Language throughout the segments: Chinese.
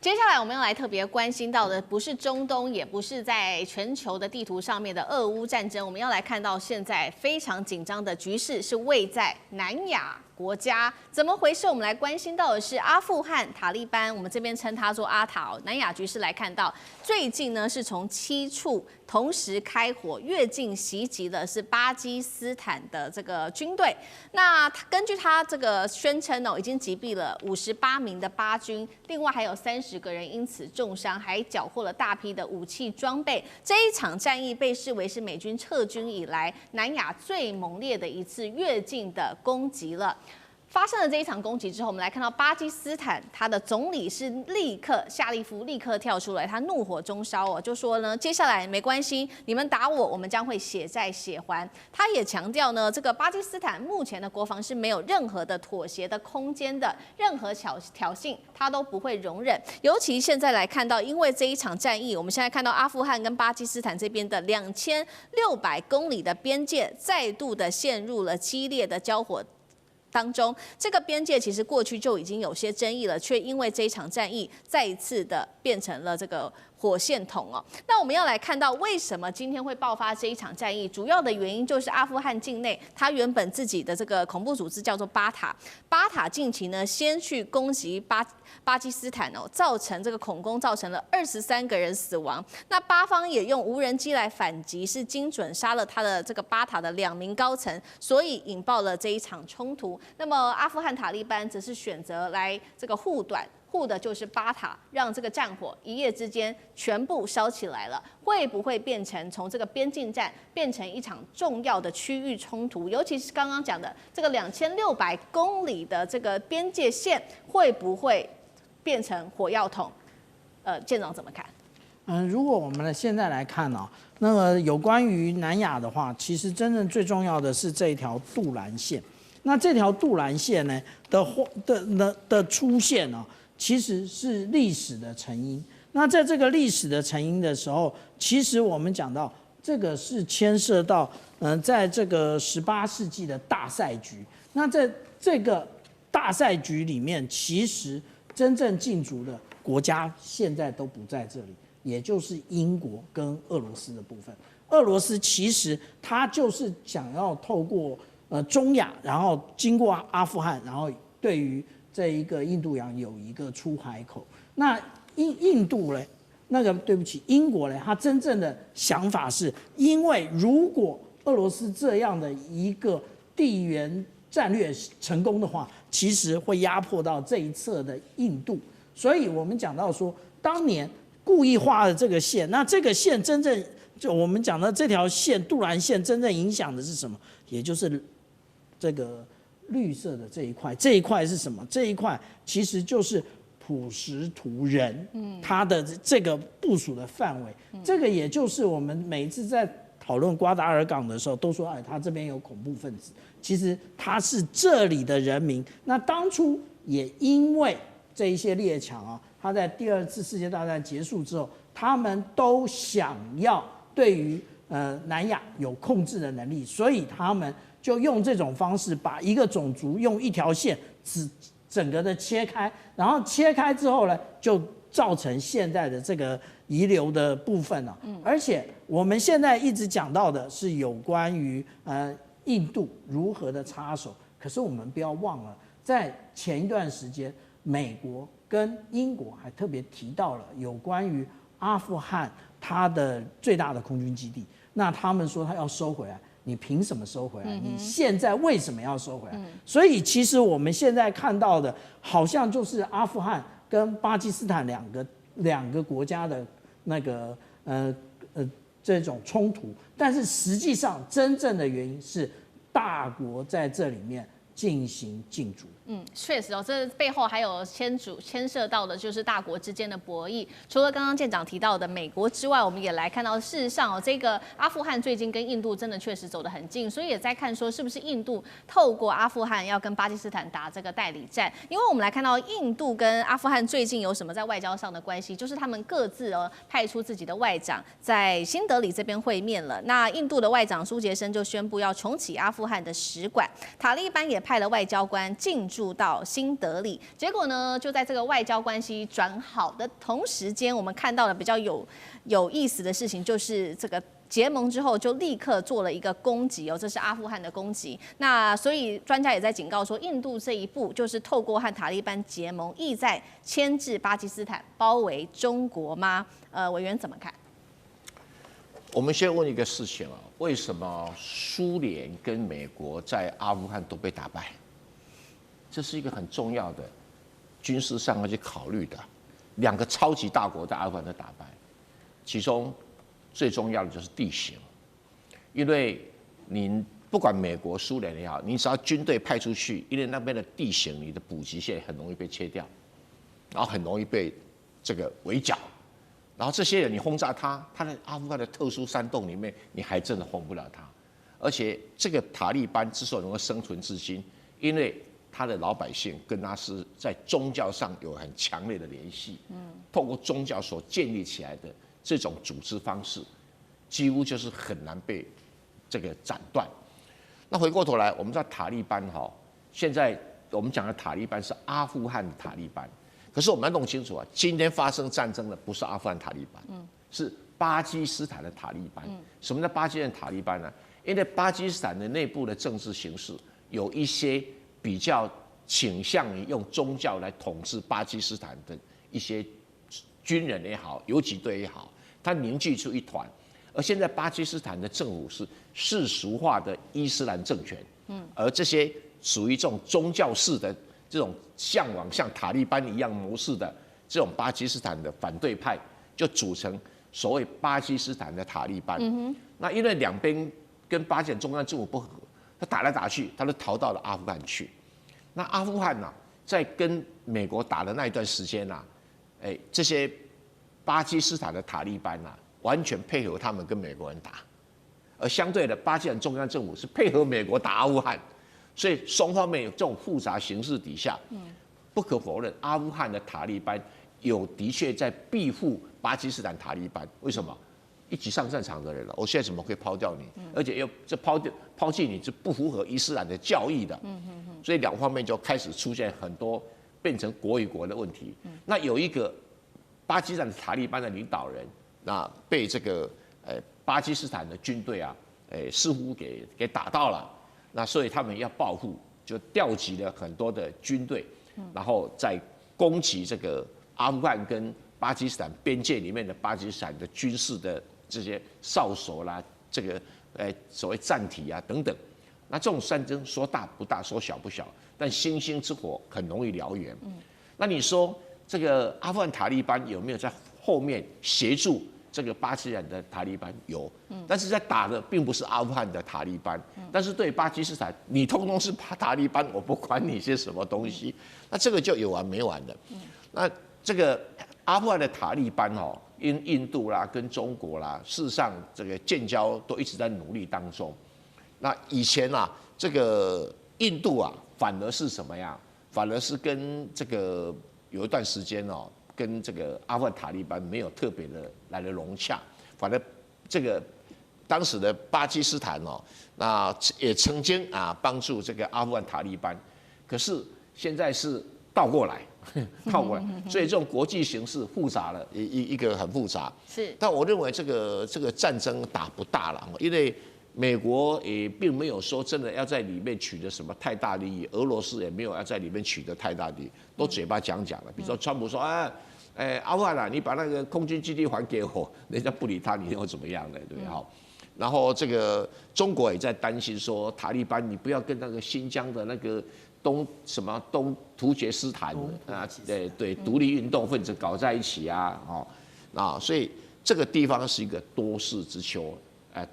接下来我们要来特别关心到的，不是中东，也不是在全球的地图上面的俄乌战争，我们要来看到现在非常紧张的局势是位在南亚国家。怎么回事？我们来关心到的是阿富汗塔利班，我们这边称它做阿塔哦。南亚局势来看到，最近呢是从7处同时开火，越境袭击的是巴基斯坦的这个军队。那根据他这个宣称哦，已经击毙了58名的巴军，另外还有30个人因此重伤，还缴获了大批的武器装备。这一场战役被视为是美军撤军以来南亚最猛烈的一次越境的攻击了。发生了这一场攻击之后，我们来看到巴基斯坦，他的总理是夏利夫立刻跳出来，他怒火中烧哦，就说呢，接下来没关系，你们打我，我们将会血债血还。他也强调呢，这个巴基斯坦目前的国防是没有任何的妥协的空间的，任何挑衅他都不会容忍。尤其现在来看到，因为这一场战役，我们现在看到阿富汗跟巴基斯坦这边的2600公里的边界再度的陷入了激烈的交火当中。这个边界其实过去就已经有些争议了，却因为这一场战役再一次的变成了这个火线筒哦。那我们要来看到为什么今天会爆发这一场战役，主要的原因就是阿富汗境内，它原本自己的这个恐怖组织叫做巴塔近期呢先去攻击巴基斯坦哦，造成这个恐攻，造成了23个人死亡。那巴方也用无人机来反击，是精准杀了他的这个巴塔的2名高层，所以引爆了这一场冲突。那么阿富汗塔利班则是选择来这个护短。护的就是巴塔，让这个战火一夜之间全部烧起来了，会不会变成从这个边境战变成一场重要的区域冲突？尤其是刚刚讲的这个2600公里的这个边界线，会不会变成火药桶？舰长怎么看？如果我们现在来看哦，那个有关于南亚的话，其实真正最重要的是这一条杜兰线。那这条杜兰线呢的出现呢？其实是历史的成因。那在这个历史的成因的时候，其实我们讲到这个是牵涉到，在这个18世纪的大赛局。那在这个大赛局里面，其实真正进驻的国家现在都不在这里，也就是英国跟俄罗斯的部分。俄罗斯其实它就是想要透过中亚，然后经过阿富汗，然后对于这一个印度洋有一个出海口。那印度嘞，对不起，英国嘞，他真正的想法是，因为如果俄罗斯这样的一个地缘战略成功的话，其实会压迫到这一侧的印度。所以我们讲到说，当年故意画的这个线，那这个线真正就我们讲的这条线杜兰线，真正影响的是什么？也就是这个绿色的这一块，这一块是什么？这一块其实就是普什图人，他的这个部署的范围，这个也就是我们每一次在讨论瓜达尔港的时候，都说，他这边有恐怖分子，其实他是这里的人民。那当初也因为这一些列强啊，他在第2次世界大战结束之后，他们都想要对于南亚有控制的能力，所以他们就用这种方式把一个种族用一条线整个的切开，然后切开之后呢，就造成现在的这个遗留的部分了。而且我们现在一直讲到的是有关于印度如何的插手，可是我们不要忘了，在前一段时间，美国跟英国还特别提到了有关于阿富汗它的最大的空军基地，那他们说他要收回来。你凭什么收回来？你现在为什么要收回来？所以其实我们现在看到的，好像就是阿富汗跟巴基斯坦两个国家的那个这种冲突，但是实际上真正的原因是大国在这里面进行竞逐。确实哦，这背后还有牵涉到的就是大国之间的博弈。除了刚刚舰长提到的美国之外，我们也来看到，事实上哦，这个阿富汗最近跟印度真的确实走得很近，所以也在看说是不是印度透过阿富汗要跟巴基斯坦打这个代理战。因为我们来看到印度跟阿富汗最近有什么在外交上的关系，就是他们各自派出自己的外长在新德里这边会面了。那印度的外长苏杰生就宣布要重启阿富汗的使馆，塔利班也派了外交官进驻驻到新德里。结果呢，就在这个外交关系转好的同时间，我们看到了比较有意思的事情，就是这个结盟之后就立刻做了一个攻击哦，这是阿富汗的攻击。那所以专家也在警告说，印度这一步就是透过和塔利班结盟，意在牵制巴基斯坦，包围中国吗？委员怎么看？我们先问一个事情啊，为什么苏联跟美国在阿富汗都被打败？这是一个很重要的军事上要去考虑的。两个超级大国在阿富汗都打败，其中最重要的就是地形，因为你不管美国、苏联也好，你只要军队派出去，因为那边的地形，你的补给线很容易被切掉，然后很容易被这个围剿。然后这些人你轰炸他在阿富汗的特殊山洞里面，你还真的轰不了他。而且这个塔利班之所以能够生存至今，因为他的老百姓跟他是在宗教上有很强烈的联系，透过宗教所建立起来的这种组织方式，几乎就是很难被这个斩断。那回过头来，我们知道塔利班现在我们讲的塔利班是阿富汗的塔利班。可是我们要弄清楚啊，今天发生战争的不是阿富汗塔利班，是巴基斯坦的塔利班。什么叫巴基斯坦塔利班呢？因为巴基斯坦的内部的政治形势有一些比较倾向于用宗教来统治巴基斯坦的一些军人也好，游击队也好，它凝聚出一团。而现在巴基斯坦的政府是世俗化的伊斯兰政权，而这些属于这种宗教式的。这种向往像塔利班一样模式的这种巴基斯坦的反对派，就组成所谓巴基斯坦的塔利班。那因为两边跟巴基斯坦中央政府不合，他打来打去，他都逃到了阿富汗去。那阿富汗在跟美国打的那一段时间这些巴基斯坦的塔利班完全配合他们跟美国人打，而相对的，巴基斯坦中央政府是配合美国打阿富汗。所以双方面有这种复杂形势底下，不可否认，阿富汗的塔利班的确在庇护巴基斯坦塔利班。为什么？一起上战场的人了，我现在怎么可以抛掉你？而且又这抛弃你是不符合伊斯兰的教义的。所以两方面就开始出现很多变成国与国的问题。那有一个巴基斯坦的塔利班的领导人，那被这个巴基斯坦的军队似乎给打到了。那所以他们要报复，就调集了很多的军队，然后再攻击这个阿富汗跟巴基斯坦边界里面的巴基斯坦的军事的这些哨所啦，这个所谓战体等等。那这种战争说大不大，说小不小，但星星之火很容易燎原。那你说这个阿富汗塔利班有没有在后面协助？这个巴基斯坦的塔利班有，但是在打的并不是阿富汗的塔利班，但是对巴基斯坦，你通通是塔利班，我不管你些什么东西，那这个就有完没完的。那这个阿富汗的塔利班因印度啦跟中国啦，事实上这个建交都一直在努力当中。那以前这个印度反而是什么呀？反而是跟这个有一段时间跟这个阿富汗塔利班没有特别的来的融洽，反正这个当时的巴基斯坦那也曾经帮助这个阿富汗塔利班，可是现在是倒过来，所以这种国际形势复杂了，一个很复杂。是，但我认为这个战争打不大了，因为美国也并没有说真的要在里面取得什么太大利益，俄罗斯也没有要在里面取得太大利益，都嘴巴讲的。比如说川普说阿富汗你把那个空军基地还给我，人家不理他，你又怎么样呢？对不对？然后这个中国也在担心说，塔利班你不要跟那个新疆的那个东突厥斯坦对独立运动分子搞在一起所以这个地方是一个多事之秋。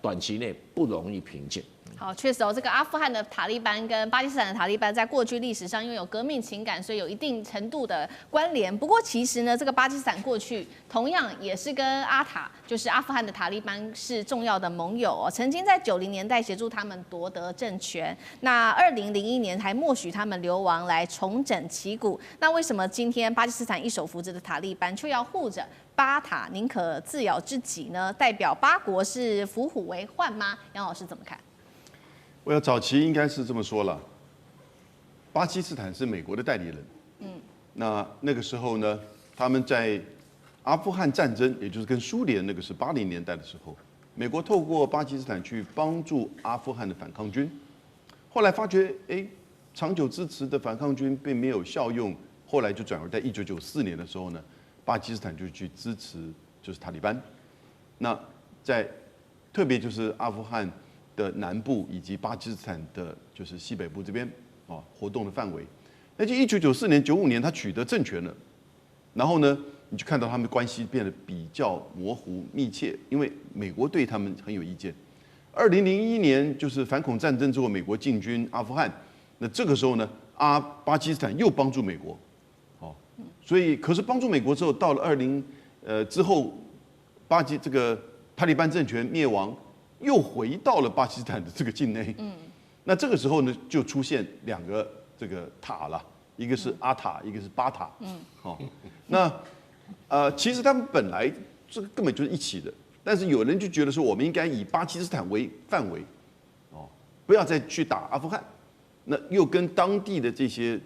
短期内不容易平静。好，确实这个阿富汗的塔利班跟巴基斯坦的塔利班在过去历史上因为有革命情感，所以有一定程度的关联。不过其实呢，这个巴基斯坦过去同样也是跟就是阿富汗的塔利班是重要的盟友曾经在90年代协助他们夺得政权。那2001年还默许他们流亡来重整旗鼓。那为什么今天巴基斯坦一手扶植的塔利班却要护着巴塔宁可自咬之己呢？代表巴国是伏虎为患吗？杨老师怎么看？我要早期应该是这么说了，巴基斯坦是美国的代理人。那个时候呢，他们在阿富汗战争，也就是跟苏联那个是80年代的时候，美国透过巴基斯坦去帮助阿富汗的反抗军，后来发觉，长久支持的反抗军并没有效用，后来就转而在1994年的时候呢，巴基斯坦就去支持就是塔利班。那在特别就是阿富汗的南部以及巴基斯坦的就是西北部这边活动的范围。那就1994年、95年他取得政权了，然后呢，你就看到他们关系变得比较模糊密切，因为美国对他们很有意见。2001年就是反恐战争之后，美国进军阿富汗，那这个时候呢，巴基斯坦又帮助美国，所以可是帮助美国之后，到了之后，这个塔利班政权灭亡，又回到了巴基斯坦的这个境内。那这个时候呢，就出现2个这个塔了，一个是阿塔，一个是巴塔。那其实他们本来这个根本就是一起的，但是有人就觉得说，我们应该以巴基斯坦为范围，不要再去打阿富汗。那又跟当地的这些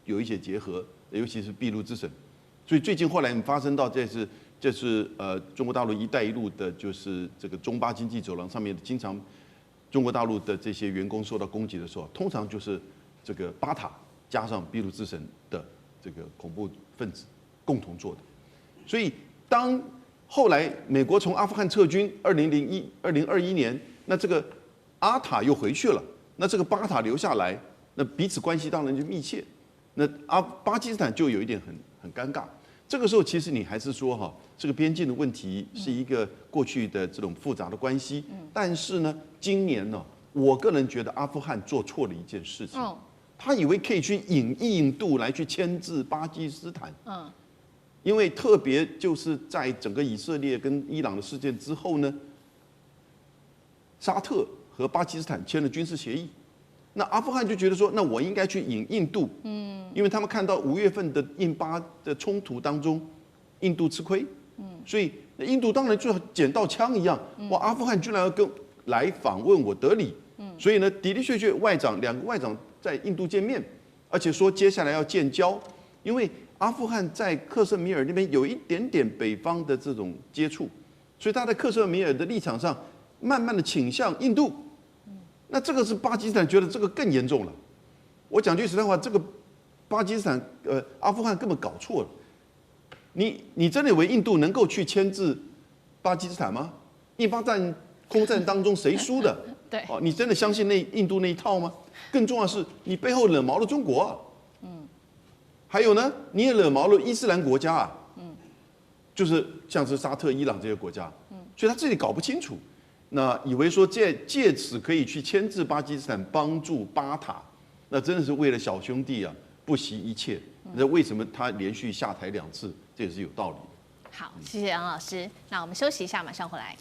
有一些结合，尤其是俾路支省。所以最近后来发生到这是中国大陆“一带一路”的，就是这个中巴经济走廊上面经常中国大陆的这些员工受到攻击的时候，通常就是这个巴塔加上俾路支省的这个恐怖分子共同做的。所以当后来美国从阿富汗撤军，2021年，那这个阿塔又回去了，那这个巴塔留下来，那彼此关系当然就密切。那巴基斯坦就有一点很尴尬。这个时候其实你还是说这个边境的问题是一个过去的这种复杂的关系。但是呢，今年呢，我个人觉得阿富汗做错了一件事情。他以为可以去引印度来去牵制巴基斯坦。因为特别就是在整个以色列跟伊朗的事件之后呢，沙特和巴基斯坦签了军事协议。那阿富汗就觉得说，那我应该去引印度，因为他们看到5月份的印巴的冲突当中，印度吃亏，所以印度当然就捡到枪一样，哇，阿富汗居然要来访问我德里，所以呢，的的确确2个外长在印度见面，而且说接下来要建交，因为阿富汗在克什米尔那边有一点点北方的这种接触，所以他在克什米尔的立场上，慢慢的倾向印度。那这个是巴基斯坦觉得这个更严重了。我讲句实在话，这个巴基斯坦阿富汗根本搞错了。你真的以为印度能够去牵制巴基斯坦吗？印巴空战当中谁输的？对，你真的相信印度那一套吗？更重要的是，你背后惹毛了中国啊。还有呢，你也惹毛了伊斯兰国家啊。就是像是沙特、伊朗这些国家。所以他这里搞不清楚。那以为说借此可以去牵制巴基斯坦，帮助巴塔，那真的是为了小兄弟啊，不惜一切。那为什么他连续下台2次，这也是有道理的。好，谢谢杨老师。那我们休息一下，马上回来。